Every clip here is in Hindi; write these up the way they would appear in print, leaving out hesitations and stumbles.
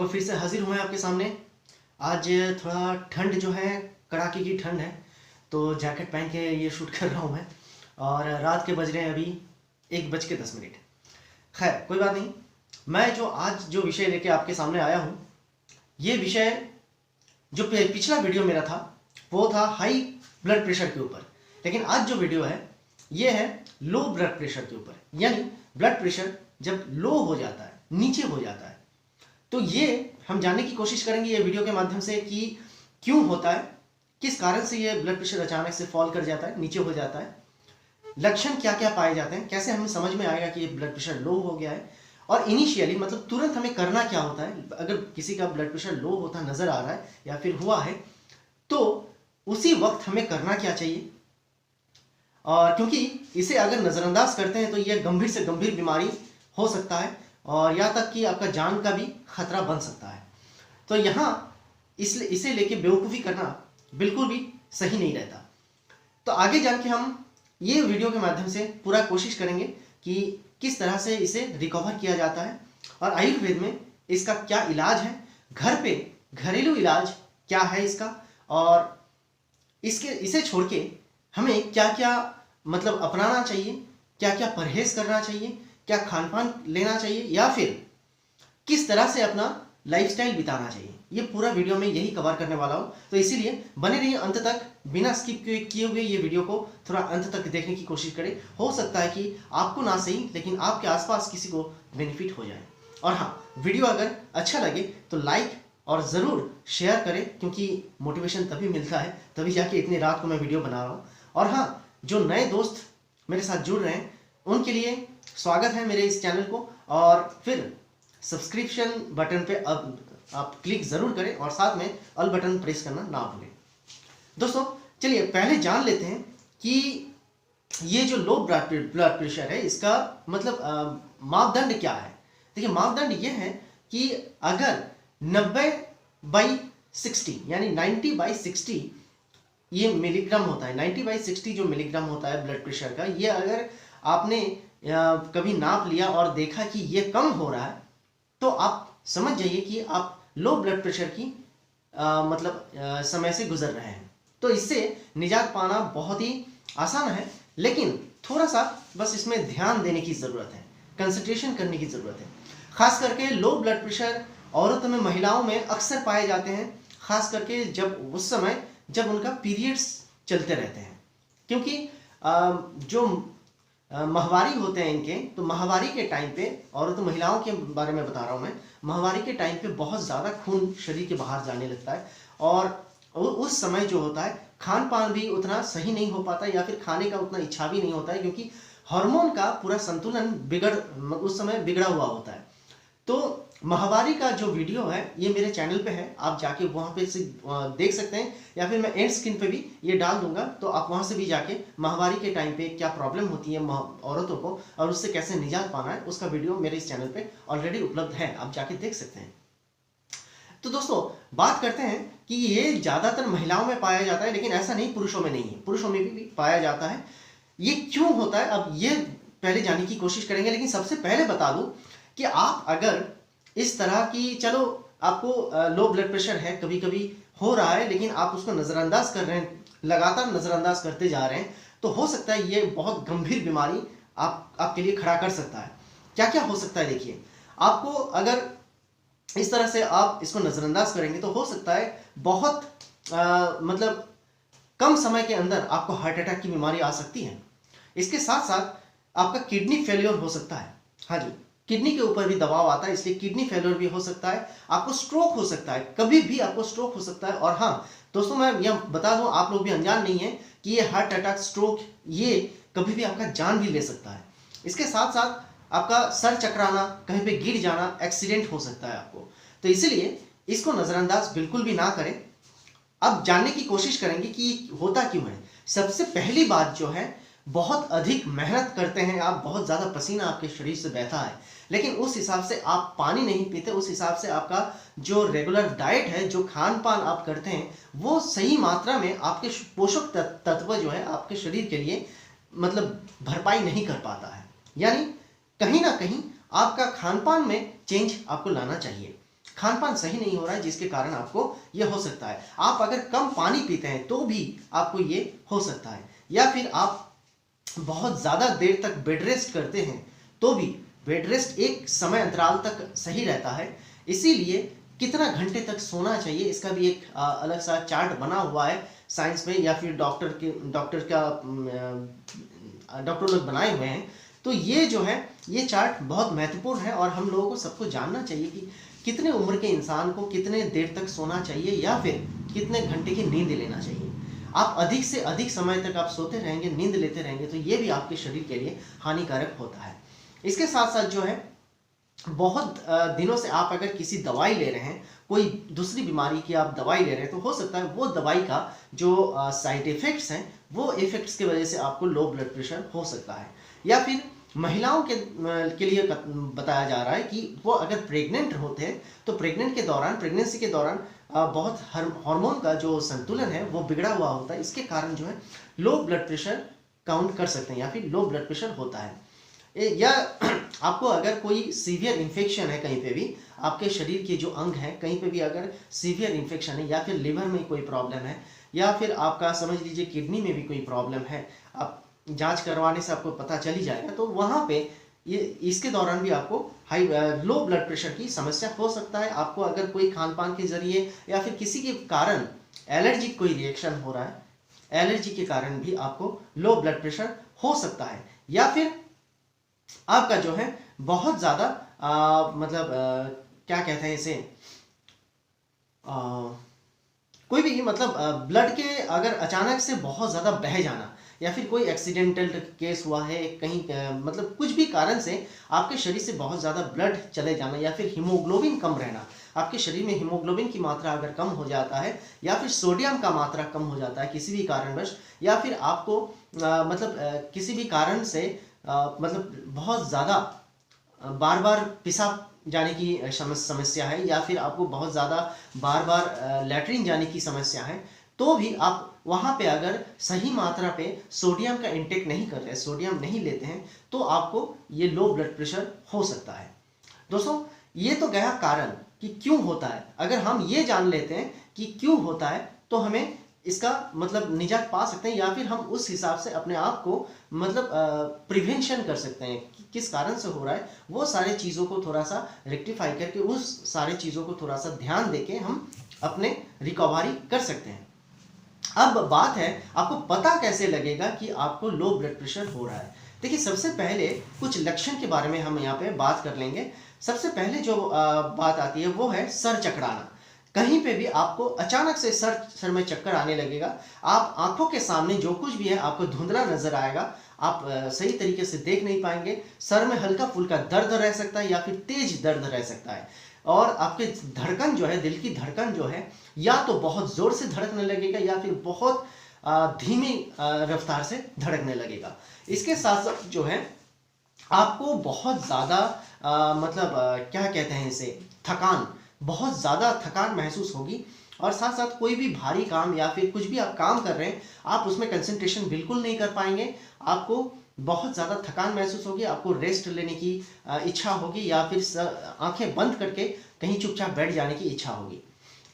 फिर से हाजिर हुए हैं आपके सामने। आज थोड़ा ठंड जो है, कड़ाके की ठंड है, तो जैकेट पहन के ये शूट कर रहा हूँ मैं। और रात के बज रहे हैं अभी 1:10। खैर कोई बात नहीं। मैं जो आज जो विषय लेके आपके सामने आया हूँ, ये विषय जो पिछला वीडियो मेरा था वो था हाई ब्लड प्रेशर के ऊपर, लेकिन आज जो वीडियो है ये है लो ब्लड प्रेशर के ऊपर। यानी ब्लड प्रेशर जब लो हो जाता है, नीचे हो जाता है, तो ये हम जानने की कोशिश करेंगे ये वीडियो के माध्यम से कि क्यों होता है, किस कारण से ये ब्लड प्रेशर अचानक से फॉल कर जाता है, नीचे हो जाता है, लक्षण क्या क्या पाए जाते हैं, कैसे हमें समझ में आएगा कि ये ब्लड प्रेशर लो हो गया है, और इनिशियली मतलब तुरंत हमें करना क्या होता है अगर किसी का ब्लड प्रेशर लो होता नजर आ रहा है या फिर हुआ है, तो उसी वक्त हमें करना क्या चाहिए। और क्योंकि इसे अगर नजरअंदाज करते हैं तो यह गंभीर से गंभीर बीमारी हो सकता है और यहाँ तक कि आपका जान का भी खतरा बन सकता है। तो यहाँ इसे लेके बेवकूफ़ी करना बिल्कुल भी सही नहीं रहता। तो आगे जान के हम ये वीडियो के माध्यम से पूरा कोशिश करेंगे कि किस तरह से इसे रिकवर किया जाता है और आयुर्वेद में इसका क्या इलाज है, घर पे घरेलू इलाज क्या है इसका, और इसे छोड़ के हमें क्या क्या मतलब अपनाना चाहिए, क्या क्या परहेज करना चाहिए, क्या खान पान लेना चाहिए, या फिर किस तरह से अपना लाइफस्टाइल बिताना चाहिए। ये पूरा वीडियो में यही कवर करने वाला हूँ, तो इसीलिए बने रहिए अंत तक। बिना स्किप किए हुए ये वीडियो को थोड़ा अंत तक देखने की कोशिश करें। हो सकता है कि आपको ना सही लेकिन आपके आसपास किसी को बेनिफिट हो जाए। और हाँ, वीडियो अगर अच्छा लगे तो लाइक और ज़रूर शेयर करें, क्योंकि मोटिवेशन तभी मिलता है, तभी जाके इतनी रात को मैं वीडियो बना रहा हूँ। और हाँ, जो नए दोस्त मेरे साथ जुड़ रहे हैं उनके लिए स्वागत है मेरे इस चैनल को, और फिर सब्सक्रिप्शन बटन पे अब आप क्लिक ज़रूर करें और साथ में ऑल बटन प्रेस करना ना भूलें। दोस्तों चलिए पहले जान लेते हैं कि ये जो लो ब्लड प्रेशर है इसका मतलब मापदंड क्या है। देखिए, मापदंड ये है कि अगर 90/60 यानी 90/60 ये मिलीग्राम होता है, 90/60 जो मिलीग्राम होता है ब्लड प्रेशर का, ये अगर आपने कभी नाप लिया और देखा कि ये कम हो रहा है तो आप समझ जाइए कि आप लो ब्लड प्रेशर की समय से गुजर रहे हैं। तो इससे निजात पाना बहुत ही आसान है, लेकिन थोड़ा सा बस इसमें ध्यान देने की ज़रूरत है, कंसंट्रेशन करने की ज़रूरत है। खास करके लो ब्लड प्रेशर औरतों में, महिलाओं में अक्सर पाए जाते हैं, खास करके जब उस समय जब उनका पीरियड्स चलते रहते हैं। क्योंकि जो माहवारी होते हैं इनके, तो माहवारी के टाइम पे, औरतों महिलाओं के बारे में बता रहा हूँ मैं, माहवारी के टाइम पे बहुत ज़्यादा खून शरीर के बाहर जाने लगता है, और उस समय जो होता है खान पान भी उतना सही नहीं हो पाता, या फिर खाने का उतना इच्छा भी नहीं होता है, क्योंकि हार्मोन का पूरा संतुलन उस समय बिगड़ा हुआ होता है। तो माहवारी का जो वीडियो है ये मेरे चैनल पे है, आप जाके वहाँ पे से देख सकते हैं, या फिर मैं एंड स्क्रीन पे भी ये डाल दूंगा, तो आप वहाँ से भी जाके माहवारी के टाइम पे क्या प्रॉब्लम होती है औरतों को और उससे कैसे निजात पाना है, उसका वीडियो मेरे इस चैनल पे ऑलरेडी उपलब्ध है, आप जाके देख सकते हैं। तो दोस्तों बात करते हैं कि ये ज़्यादातर महिलाओं में पाया जाता है, लेकिन ऐसा नहीं, पुरुषों में नहीं है, पुरुषों में भी पाया जाता है। ये क्यों होता है अब ये पहले जानने की कोशिश करेंगे, लेकिन सबसे पहले बता दूं कि आप अगर इस तरह की, चलो आपको लो ब्लड प्रेशर है, कभी कभी हो रहा है, लेकिन आप उसको नज़रअंदाज कर रहे हैं, लगातार नज़रअंदाज करते जा रहे हैं, तो हो सकता है ये बहुत गंभीर बीमारी आपके लिए खड़ा कर सकता है। क्या क्या हो सकता है, देखिए, आपको अगर इस तरह से आप इसको नज़रअंदाज करेंगे तो हो सकता है बहुत मतलब कम समय के अंदर आपको हार्ट अटैक की बीमारी आ सकती है। इसके साथ साथ आपका किडनी फेलियर हो सकता है। हाँ जी, किडनी के ऊपर भी दबाव आता है, इसलिए किडनी फेलियर भी हो सकता है। आपको स्ट्रोक हो सकता है, कभी भी आपको स्ट्रोक हो सकता है। और हाँ दोस्तों, मैं यह बता दूं, आप लोग भी अनजान नहीं है कि ये हार्ट अटैक, स्ट्रोक, ये कभी भी आपका जान भी ले सकता है। इसके साथ साथ आपका सर चकराना, कहीं पे गिर जाना, एक्सीडेंट हो सकता है आपको। तो इसीलिए इसको नज़रअंदाज बिल्कुल भी ना करें। अब जानने की कोशिश करेंगे कि होता क्यों है। सबसे पहली बात जो है, बहुत अधिक मेहनत करते हैं आप, बहुत ज़्यादा पसीना आपके शरीर से बहता है, लेकिन उस हिसाब से आप पानी नहीं पीते, उस हिसाब से आपका जो रेगुलर डाइट है, जो खान पान आप करते हैं, वो सही मात्रा में आपके पोषक तत्व जो है आपके शरीर के लिए मतलब भरपाई नहीं कर पाता है। यानी कहीं ना कहीं आपका खान पान में चेंज आपको लाना चाहिए। खान पान सही नहीं हो रहा है, जिसके कारण आपको ये हो सकता है। आप अगर कम पानी पीते हैं तो भी आपको ये हो सकता है, या फिर आप बहुत ज़्यादा देर तक बेड रेस्ट करते हैं तो भी बेड रेस्ट एक समय अंतराल तक सही रहता है। इसीलिए कितना घंटे तक सोना चाहिए इसका भी एक अलग सा चार्ट बना हुआ है साइंस में, या फिर डॉक्टर लोग बनाए हुए हैं। तो ये जो है ये चार्ट बहुत महत्वपूर्ण है और हम लोगों को सबको जानना चाहिए कि कितने उम्र के इंसान को कितने देर तक सोना चाहिए या फिर कितने घंटे की नींद लेना चाहिए। आप अधिक से अधिक समय तक आप सोते रहेंगे, नींद लेते रहेंगे, तो ये भी आपके शरीर के लिए हानिकारक होता है। इसके साथ साथ जो है बहुत दिनों से आप अगर किसी दवाई ले रहे हैं, कोई दूसरी बीमारी की आप दवाई ले रहे हैं, तो हो सकता है वो दवाई का जो साइड इफेक्ट्स हैं वो इफेक्ट्स की वजह से आपको लो ब्लड प्रेशर हो सकता है। या फिर महिलाओं के लिए बताया जा रहा है कि वो अगर प्रेग्नेंट होते हैं तो प्रेगनेंसी के दौरान बहुत हार्मोन का जो संतुलन है वो बिगड़ा हुआ होता है। इसके कारण जो है लो ब्लड प्रेशर काउंट कर सकते हैं या फिर लो ब्लड प्रेशर होता है। या आपको अगर कोई सीवियर इन्फेक्शन है, कहीं पे भी आपके शरीर के जो अंग हैं कहीं पे भी अगर सीवियर इन्फेक्शन है, या फिर लिवर में कोई प्रॉब्लम है, या फिर आपका समझ लीजिए किडनी में भी कोई प्रॉब्लम है, आप जांच करवाने से आपको पता चल ही जाएगा, तो वहाँ पे ये इसके दौरान भी आपको लो ब्लड प्रेशर की समस्या हो सकता है। आपको अगर कोई खान पान के जरिए या फिर किसी के कारण एलर्जी कोई रिएक्शन हो रहा है, एलर्जी के कारण भी आपको लो ब्लड प्रेशर हो सकता है। या फिर आपका जो है बहुत ज़्यादा क्या कहते हैं इसे, कोई भी मतलब ब्लड के अगर अचानक से बहुत ज़्यादा बह जाना, या फिर कोई एक्सीडेंटल केस हुआ है कहीं, मतलब कुछ भी कारण से आपके शरीर से बहुत ज़्यादा ब्लड चले जाना, या फिर हीमोग्लोबिन कम रहना, आपके शरीर में हीमोग्लोबिन की मात्रा अगर कम हो जाता है, या फिर सोडियम का मात्रा कम हो जाता है किसी भी कारणवश, या फिर आपको किसी भी कारण से मतलब बहुत ज़्यादा बार बार पेशाब जाने की समस्या है, या फिर आपको बहुत ज़्यादा बार बार लैट्रिन जाने की समस्या है, तो भी आप वहाँ पे अगर सही मात्रा पे सोडियम का इंटेक नहीं कर रहे, सोडियम नहीं लेते हैं, तो आपको ये लो ब्लड प्रेशर हो सकता है। दोस्तों ये तो गया कारण कि क्यों होता है। अगर हम ये जान लेते हैं कि क्यों होता है तो हमें इसका मतलब निजात पा सकते हैं, या फिर हम उस हिसाब से अपने आप को मतलब प्रिवेंशन कर सकते हैं कि किस कारण से हो रहा है। वो सारे चीज़ों को थोड़ा सा रेक्टिफाई करके, उस सारे चीज़ों को थोड़ा सा ध्यान देके हम अपने रिकवरी कर सकते हैं। अब बात है आपको पता कैसे लगेगा कि आपको लो ब्लड प्रेशर हो रहा है। देखिए सबसे पहले कुछ लक्षण के बारे में हम यहाँ पे बात कर लेंगे। सबसे पहले जो बात आती है वो है सर चकराना। कहीं पे भी आपको अचानक से सर में चक्कर आने लगेगा, आप आंखों के सामने जो कुछ भी है आपको धुंधला नजर आएगा, आप सही तरीके से देख नहीं पाएंगे, सर में हल्का फुल्का दर्द रह सकता है या फिर तेज दर्द रह सकता है, और आपके धड़कन जो है, दिल की धड़कन जो है या तो बहुत जोर से धड़कने लगेगा या फिर बहुत धीमी रफ्तार से धड़कने लगेगा। इसके साथ साथ जो है आपको बहुत ज़्यादा क्या कहते हैं इसे, बहुत ज़्यादा थकान महसूस होगी, और साथ साथ कोई भी भारी काम या फिर कुछ भी आप काम कर रहे हैं आप उसमें कंसंट्रेशन बिल्कुल नहीं कर पाएंगे, आपको बहुत ज़्यादा थकान महसूस होगी, आपको रेस्ट लेने की इच्छा होगी, या फिर आंखें बंद करके कहीं चुपचाप बैठ जाने की इच्छा होगी।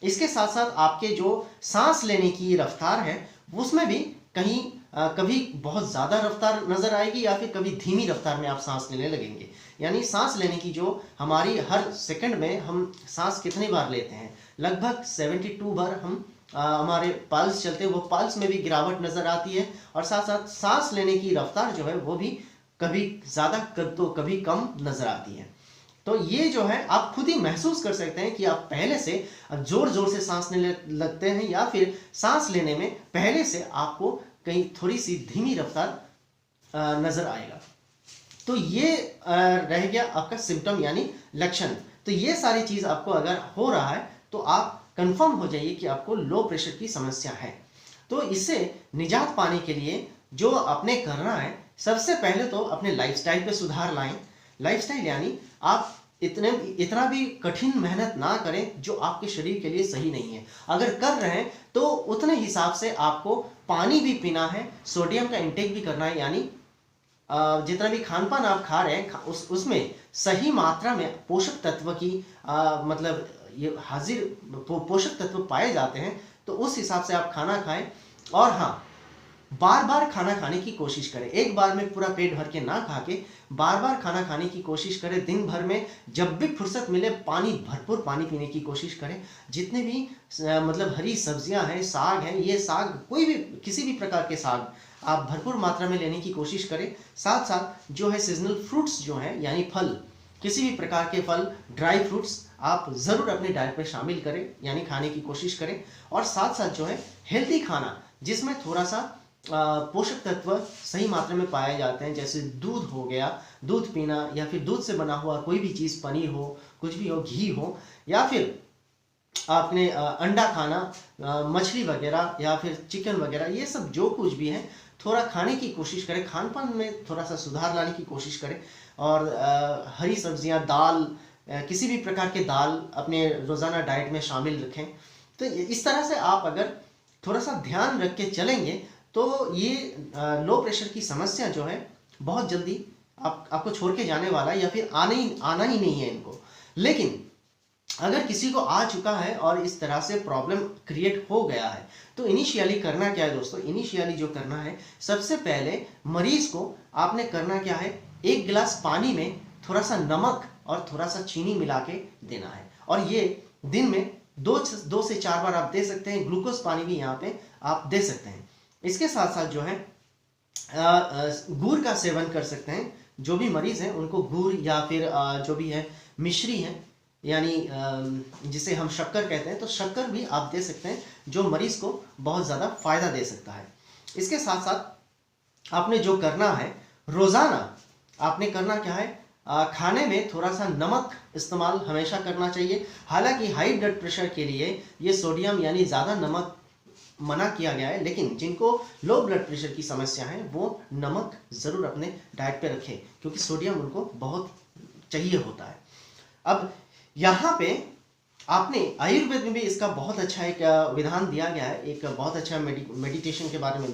इसके साथ साथ आपके जो सांस लेने की रफ्तार है उसमें भी कहीं कभी बहुत ज़्यादा रफ्तार नज़र आएगी, या फिर कभी धीमी रफ्तार में आप सांस लेने लगेंगे। यानी सांस लेने की जो हमारी हर सेकंड में हम सांस कितनी बार लेते हैं, लगभग 72 बार हम हमारे पल्स चलते हैं, वो पल्स में भी गिरावट नज़र आती है, और साथ साथ सांस लेने की रफ्तार जो है वो भी कभी ज़्यादा तो कभी कम नज़र आती है। तो ये जो है आप खुद ही महसूस कर सकते हैं कि आप पहले से जोर जोर से सांस लेने लगते हैं, या फिर सांस लेने में पहले से आपको कहीं थोड़ी सी धीमी रफ्तार नज़र आएगा। तो ये रह गया आपका सिम्टम यानी लक्षण। तो ये सारी चीज़ आपको अगर हो रहा है तो आप कंफर्म हो जाइए कि आपको लो प्रेशर की समस्या है। तो इससे निजात पाने के लिए जो आपने करना है, सबसे पहले तो अपने लाइफस्टाइल पे सुधार लाएं। लाइफस्टाइल यानी आप इतना भी कठिन मेहनत ना करें जो आपके शरीर के लिए सही नहीं है। अगर कर रहे हैं तो उतने हिसाब से आपको पानी भी पीना है, सोडियम का इंटेक भी करना है, यानी जितना भी खान पान आप खा रहे हैं उसमें सही मात्रा में पोषक तत्व की मतलब ये हाजिर पोषक तत्व पाए जाते हैं, तो उस हिसाब से आप खाना खाएं। और हाँ, बार बार खाना खाने की कोशिश करें, एक बार में पूरा पेट भर के ना खा के बार बार खाना खाने की कोशिश करें। दिन भर में जब भी फुर्सत मिले पानी, भरपूर पानी पीने की कोशिश करें। जितने भी मतलब हरी सब्जियां हैं, साग हैं, ये साग कोई भी किसी भी प्रकार के साग आप भरपूर मात्रा में लेने की कोशिश करें। साथ साथ जो है सीजनल फ्रूट्स जो हैं, यानी फल, किसी भी प्रकार के फल, ड्राई फ्रूट्स आप ज़रूर अपने डाइट में शामिल करें, यानी खाने की कोशिश करें। और साथ साथ जो है हेल्दी खाना, जिसमें थोड़ा सा पोषक तत्व सही मात्रा में पाए जाते हैं, जैसे दूध हो गया, दूध पीना, या फिर दूध से बना हुआ कोई भी चीज़, पनीर हो, कुछ भी हो, घी हो, या फिर आपने अंडा खाना, मछली वगैरह या फिर चिकन वगैरह, ये सब जो कुछ भी है थोड़ा खाने की कोशिश करें। खान पान में थोड़ा सा सुधार लाने की कोशिश करें। और हरी सब्जियां, दाल, किसी भी प्रकार के दाल अपने रोज़ाना डाइट में शामिल रखें। तो इस तरह से आप अगर थोड़ा सा ध्यान रख के चलेंगे तो ये लो प्रेशर की समस्या जो है बहुत जल्दी आपको छोड़ के जाने वाला है, या फिर आना ही नहीं है इनको। लेकिन अगर किसी को आ चुका है और इस तरह से प्रॉब्लम क्रिएट हो गया है, तो इनिशियली करना क्या है दोस्तों? इनिशियली जो करना है, सबसे पहले मरीज को आपने करना क्या है, एक गिलास पानी में थोड़ा सा नमक और थोड़ा सा चीनी मिला के देना है। और ये दिन में 2 से 4 बार आप दे सकते हैं। ग्लूकोज पानी भी यहाँ पे आप दे सकते हैं। इसके साथ साथ जो है गुड़ का सेवन कर सकते हैं। जो भी मरीज हैं उनको गुड़ या फिर जो भी है मिश्री है, यानी जिसे हम शक्कर कहते हैं, तो शक्कर भी आप दे सकते हैं, जो मरीज को बहुत ज़्यादा फायदा दे सकता है। इसके साथ साथ आपने जो करना है, रोज़ाना आपने करना क्या है, खाने में थोड़ा सा नमक इस्तेमाल हमेशा करना चाहिए। हालांकि हाई ब्लड प्रेशर के लिए ये सोडियम यानी ज़्यादा नमक मना किया गया है, लेकिन जिनको लो ब्लड प्रेशर की समस्या है वो नमक ज़रूर अपने डाइट पे रखें, क्योंकि सोडियम उनको बहुत चाहिए होता है। अब यहाँ पे आपने आयुर्वेद में भी इसका बहुत अच्छा एक विधान दिया गया है। एक बहुत अच्छा मेडिटेशन के बारे में,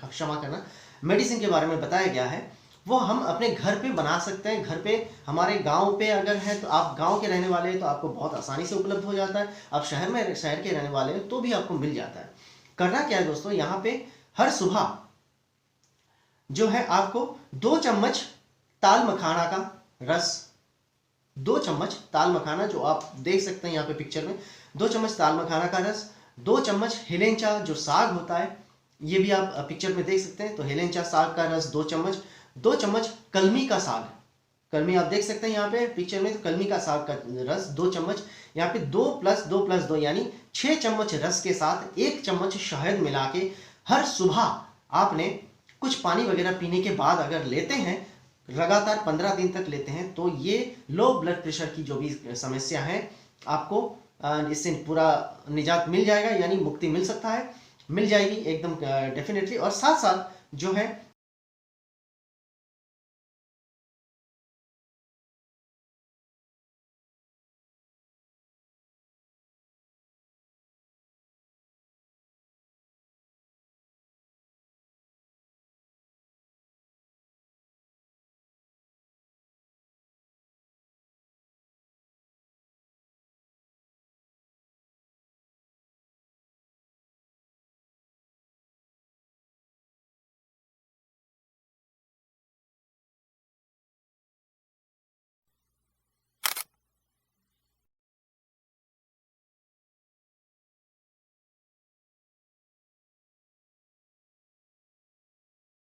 क्षमा करना, मेडिसिन के बारे में बताया गया है। वो हम अपने घर पे बना सकते हैं। घर पे, हमारे गांव पे अगर है तो आप गांव के रहने वाले हैं तो आपको बहुत आसानी से उपलब्ध हो जाता है। आप शहर के रहने वाले हैं तो भी आपको मिल जाता है। करना क्या है दोस्तों, यहाँ पे हर सुबह जो है आपको 2 चम्मच ताल मखाना का रस, 2 चम्मच ताल मखाना, जो आप देख सकते हैं यहाँ पे पिक्चर में, 2 चम्मच ताल मखाना का रस, 2 चम्मच हेलेंचा जो साग होता है, ये भी आप पिक्चर में देख सकते हैं। तो हेलेंचा साग का रस 2 चम्मच, 2 चम्मच कलमी का साग, कलमी आप देख सकते हैं यहाँ पे पिक्चर में, तो कलमी का साग का रस 2 चम्मच, यहाँ पे 2 + 2 + 2 यानी 6 चम्मच रस के साथ 1 चम्मच शहद मिला के हर सुबह आपने कुछ पानी वगैरह पीने के बाद अगर लेते हैं, लगातार 15 दिन तक लेते हैं, तो ये लो ब्लड प्रेशर की जो भी समस्या है आपको इससे पूरा निजात मिल जाएगा, यानी मुक्ति मिल सकता है, मिल जाएगी एकदम डेफिनेटली। और साथ साथ जो है